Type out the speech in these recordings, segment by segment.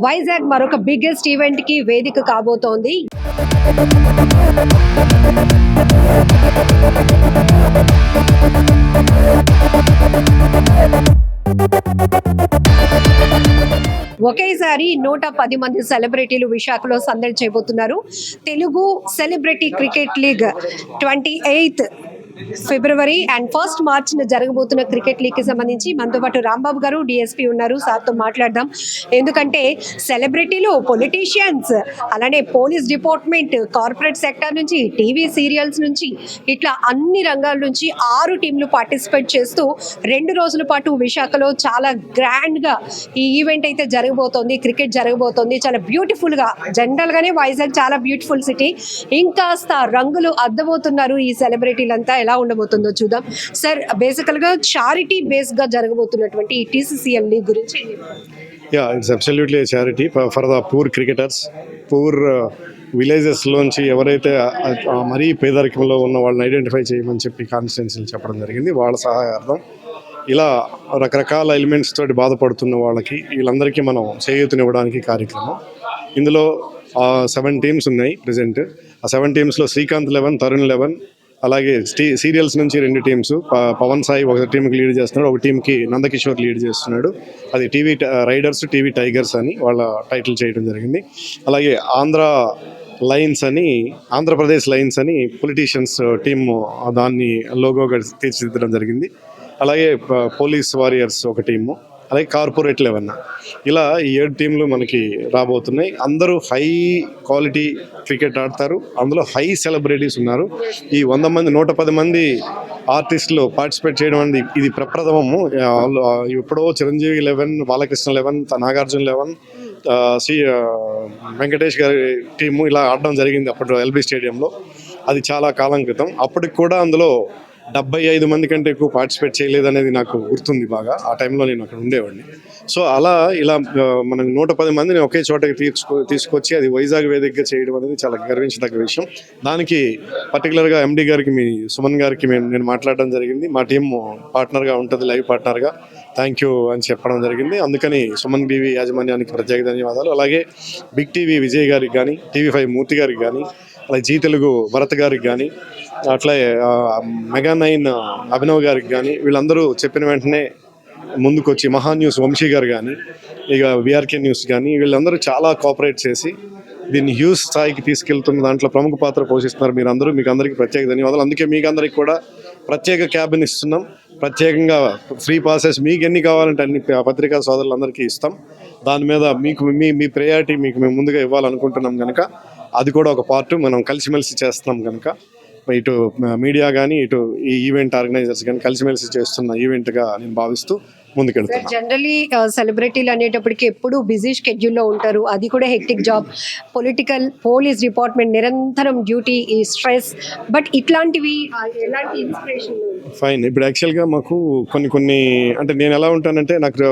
వైజాగ్ మరొక biggest event కి వేదిక కాబోతోంది. ఒకేసారి 110 మంది సెలబ్రిటీలు విశాఖలో సందడి చేయబోతున్నారు. Telugu celebrity cricket league 28 February and 1 మార్చిన జరగబోతున్న క్రికెట్ లీగ్ కి సంబంధించి మనతో పాటు రాంబాబు గారు డిఎస్పీ ఉన్నారు. సార్తో మాట్లాడదాం. ఎందుకంటే సెలబ్రిటీలు, పొలిటీషియన్స్, అలానే పోలీస్ డిపార్ట్మెంట్, కార్పొరేట్ సెక్టర్ నుంచి, టీవీ సీరియల్స్ నుంచి, ఇట్లా అన్ని రంగాల నుంచి 6 టీంలు పార్టిసిపేట్ చేస్తూ 2 రోజుల పాటు విశాఖలో చాలా గ్రాండ్ గా ఈ ఈవెంట్ అయితే జరగబోతోంది. క్రికెట్ జరగబోతోంది. చాలా బ్యూటిఫుల్ గా, జనరల్ గానే వైజాగ్ చాలా బ్యూటిఫుల్ సిటీ. ఇంకాస్త రంగులు అద్దబోతున్నారు ఈ సెలబ్రిటీలంతా. ఎలా ఉండబోతుందో చూద్దాం. సార్, బేసికల్ గా చారిటీ బేస్ గా జరగబోతున్నటువంటి ఈ టీసీసీఎల్ లీగ్ గురించి. It's absolutely charity for the poor cricketers. Poor villages లోంచి ఎవరైతే మరీ పేదరికంలో ఉన్న వాళ్ళని ఐడెంటిఫై చేయమని చెప్పి కాన్స్టిట్యున్సీలు చెప్పడం జరిగింది. వాళ్ళ సహాయార్థం ఇలా రకరకాల ఎలిమెంట్స్ తోటి బాధపడుతున్న వాళ్ళకి వీళ్ళందరికీ మనం చేయూతనివ్వడానికి కార్యక్రమం. ఇందులో 7 టీమ్స్ ఉన్నాయి ప్రజెంట్. ఆ 7 టీమ్స్లో శ్రీకాంత్ 11, తరుణ్ 11, అలాగే సీరియల్స్ నుంచి 2 టీమ్స్. పవన్ సాయి ఒక టీంకి లీడ్ చేస్తున్నాడు, ఒక టీంకి నందకిషోర్ లీడ్ చేస్తున్నాడు. అది టీవీ రైడర్స్, టీవీ టైగర్స్ అని వాళ్ళ టైటిల్ చేయడం జరిగింది. అలాగే ఆంధ్రప్రదేశ్ లయన్స్ అని పొలిటీషియన్స్ టీమ్ దాన్ని లోగోగా తీర్చిదిద్దడం జరిగింది. అలాగే పోలీస్ వారియర్స్ ఒక టీము, అలాగే కార్పొరేట్ 11. ఇలా ఈ 7 టీంలు మనకి రాబోతున్నాయి. అందరూ హై క్వాలిటీ క్రికెట్ ఆడతారు. అందులో హై సెలబ్రిటీస్ ఉన్నారు. ఈ 110 మంది ఆర్టిస్టులు పార్టిసిపేట్ చేయడం అనేది ఇది ప్రప్రథమము. ఎప్పుడో చిరంజీవి 11, బాలకృష్ణ 11, నాగార్జున 11, వెంకటేష్ గారి టీము ఇలా ఆడడం జరిగింది అప్పుడు ఎల్బీ స్టేడియంలో. అది చాలా కాలం క్రితం. అప్పటికి కూడా అందులో 75 మంది కంటే ఎక్కువ పార్టిసిపేట్ చేయలేదనేది నాకు గుర్తుంది బాగా. ఆ టైంలో నేను అక్కడ ఉండేవాడిని. సో ఇలా మనం 110 మందిని ఒకే చోటకి తీసుకొచ్చి అది వైజాగ్ వేదికగా చేయడం అనేది చాలా గర్వించదగ్గ విషయం. దానికి పర్టికులర్గా ఎండి గారికి, మీ సుమన్ గారికి నేను మాట్లాడడం జరిగింది. మా టీం పార్ట్నర్గా ఉంటుంది, లైవ్ పార్ట్నర్గా. థ్యాంక్ యూ అని చెప్పడం జరిగింది. అందుకని సుమన్ టీవీ యాజమాన్యానికి ప్రత్యేక ధన్యవాదాలు. అలాగే బిగ్ టీవీ విజయ్ గారికి కానీ, TV5 మూర్తి గారికి కానీ, అలాగే జీ తెలుగు భరత్ గారికి కానీ, అట్లా మెగా9 అభినవ్ గారికి కానీ, వీళ్ళందరూ చెప్పిన వెంటనే ముందుకొచ్చి, మహా న్యూస్ వంశీ గారు కానీ, ఇక విఆర్కే న్యూస్ కానీ, వీళ్ళందరూ చాలా కోఆపరేట్ చేసి దీన్ని హ్యూజ్ స్థాయికి తీసుకెళ్తున్న దాంట్లో ప్రముఖ పాత్ర పోషిస్తున్నారు మీరందరూ. మీకు అందరికీ ప్రత్యేక ధన్యవాదాలు. అందుకే మీకు అందరికి కూడా ప్రత్యేక క్యాబిన్ ఇస్తున్నాం. ప్రత్యేకంగా ఫ్రీ పాసెస్ మీకు ఎన్ని కావాలంటే అన్ని పత్రికా సోదరులందరికీ ఇస్తాం. దాని మీద మీకు మీ ప్రయారిటీ మేము ముందుగా ఇవ్వాలనుకుంటున్నాం కనుక అది కూడా ఒక పార్ట్. మనం కలిసిమెలిసి చేస్తున్నాం కనుక ఇటు మీడియా కానీ, ఇటు ఈ ఈవెంట్ ఆర్గనైజర్స్ కానీ కలిసిమెలిసి చేస్తున్న ఈవెంట్గా నేను భావిస్తూ ముందుకెళ్తాను. జనరలీ సెలబ్రిటీలు అనేటప్పటికి ఎప్పుడు బిజీ షెడ్యూల్లో ఉంటారు. అది కూడా హెక్టిక్ జాబ్, పోలీస్ డిపార్ట్మెంట్, నిరంతరం డ్యూటీ, ఈ స్ట్రెస్. బట్ ఇట్లాంటివి ఎలాంటి ఇన్స్పిరేషన్? ఫైన్. ఇప్పుడు యాక్చువల్గా మాకు కొన్ని అంటే నేను ఎలా ఉంటానంటే, నాకు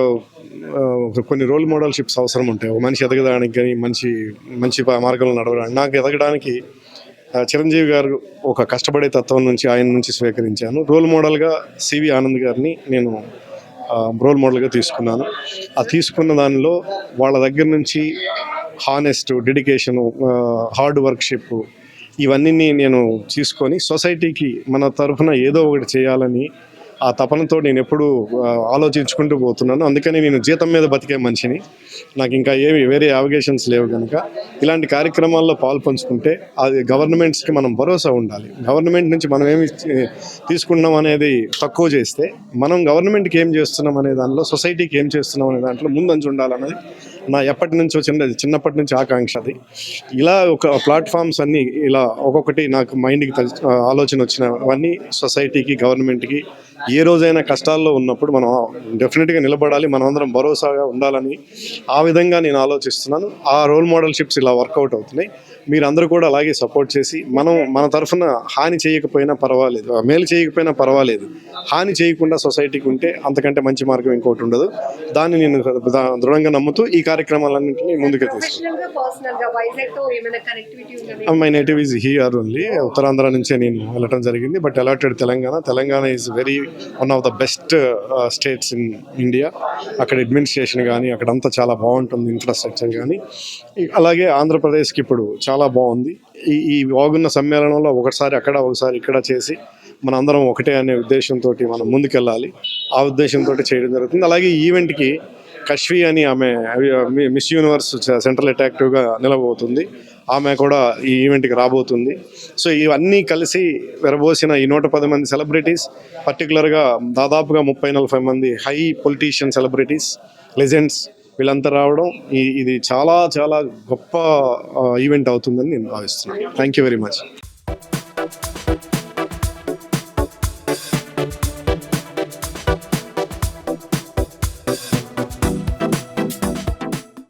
కొన్ని రోల్ మోడల్షిప్స్ అవసరం ఉంటాయి. ఒక మనిషి ఎదగడానికి కానీ, మంచి మార్గంలో నడవడానికి. నాకు ఎదగడానికి చిరంజీవి గారు ఒక కష్టపడే తత్వం నుంచి ఆయన నుంచి స్వీకరించాను. రోల్ మోడల్గా సివి ఆనంద్ గారిని నేను రోల్ మోడల్గా తీసుకున్నాను. ఆ తీసుకున్న దానిలో వాళ్ళ దగ్గర నుంచి హానెస్ట్, డెడికేషను, హార్డ్ వర్క్షిప్ ఇవన్నీ నేను తీసుకొని సొసైటీకి మన తరఫున ఏదో ఒకటి చేయాలని ఆ తపనతో నేను ఎప్పుడూ ఆలోచించుకుంటూ పోతున్నాను. అందుకని నేను జీతం మీద బతికే మనిషిని. నాకు ఇంకా వేరే అవగేషన్స్ లేవు కనుక ఇలాంటి కార్యక్రమాల్లో పాల్పంచుకుంటే అది గవర్నమెంట్స్కి మనం భరోసా ఉండాలి. గవర్నమెంట్ నుంచి మనం ఏమి తీసుకున్నాం అనేది తక్కువ చేస్తే, మనం గవర్నమెంట్కి ఏం చేస్తున్నాం అనే దానిలో, సొసైటీకి ఏం చేస్తున్నాం అనే దాంట్లో ముందంచు ఉండాలన్నది నా ఎప్పటి నుంచో చిన్నప్పటి నుంచి ఆకాంక్ష. అది ఇలా ఒక ప్లాట్ఫామ్స్ అన్నీ ఇలా ఒక్కొక్కటి నాకు మైండ్కి ఆలోచన వచ్చినవన్నీ సొసైటీకి, గవర్నమెంట్కి ఏ రోజైనా కష్టాల్లో ఉన్నప్పుడు మనం డెఫినెట్గా నిలబడాలి, మనం అందరం భరోసాగా ఉండాలని ఆ విధంగా నేను ఆలోచిస్తున్నాను. ఆ రోల్ మోడల్షిప్స్ ఇలా వర్కౌట్ అవుతున్నాయి. మీరందరూ కూడా అలాగే సపోర్ట్ చేసి మనం మన తరఫున హాని చేయకపోయినా పర్వాలేదు, మేలు చేయకపోయినా పర్వాలేదు, హాని చేయకుండా సొసైటీకి ఉంటే అంతకంటే మంచి మార్గం ఇంకోటి ఉండదు. దాన్ని నేను దృఢంగా నమ్ముతూ ఈ కార్యక్రమాలన్నింటినీ ముందుకు తీసుకుంటాను. My native is here only. Uttarandhra నుంచే నేను వెళ్ళటం జరిగింది. But allotted Telangana is very one of the best states in India. అక్కడ అడ్మినిస్ట్రేషన్ కానీ అక్కడంతా చాలా బాగుంటుంది, ఇన్ఫ్రాస్ట్రక్చర్ కానీ. అలాగే ఆంధ్రప్రదేశ్కి ఇప్పుడు చాలా బాగుంది. ఈ బాగున్న సమ్మేళనంలో ఒకసారి అక్కడ ఒకసారి ఇక్కడ చేసి మన అందరం ఒకటే అనే ఉద్దేశంతో మనం ముందుకెళ్ళాలి. ఆ ఉద్దేశంతో చేయడం జరుగుతుంది. అలాగే ఈ ఈవెంట్కి కశ్వి అని ఆమె మిస్ యూనివర్స్ సెంట్రల్ అట్రాక్టివ్గా నిలబోతుంది. ఆమె కూడా ఈ ఈవెంట్కి రాబోతుంది. సో ఇవన్నీ కలిసి వెరబోసిన ఈ 110 మంది సెలబ్రిటీస్, పర్టికులర్గా దాదాపుగా 30-40 మంది హై పొలిటీషియన్ సెలబ్రిటీస్, లెజెండ్స్, వీళ్ళంతా రావడం ఇది చాలా చాలా గొప్ప ఈవెంట్ అవుతుందని నేను భావిస్తున్నాను. Thank you very much.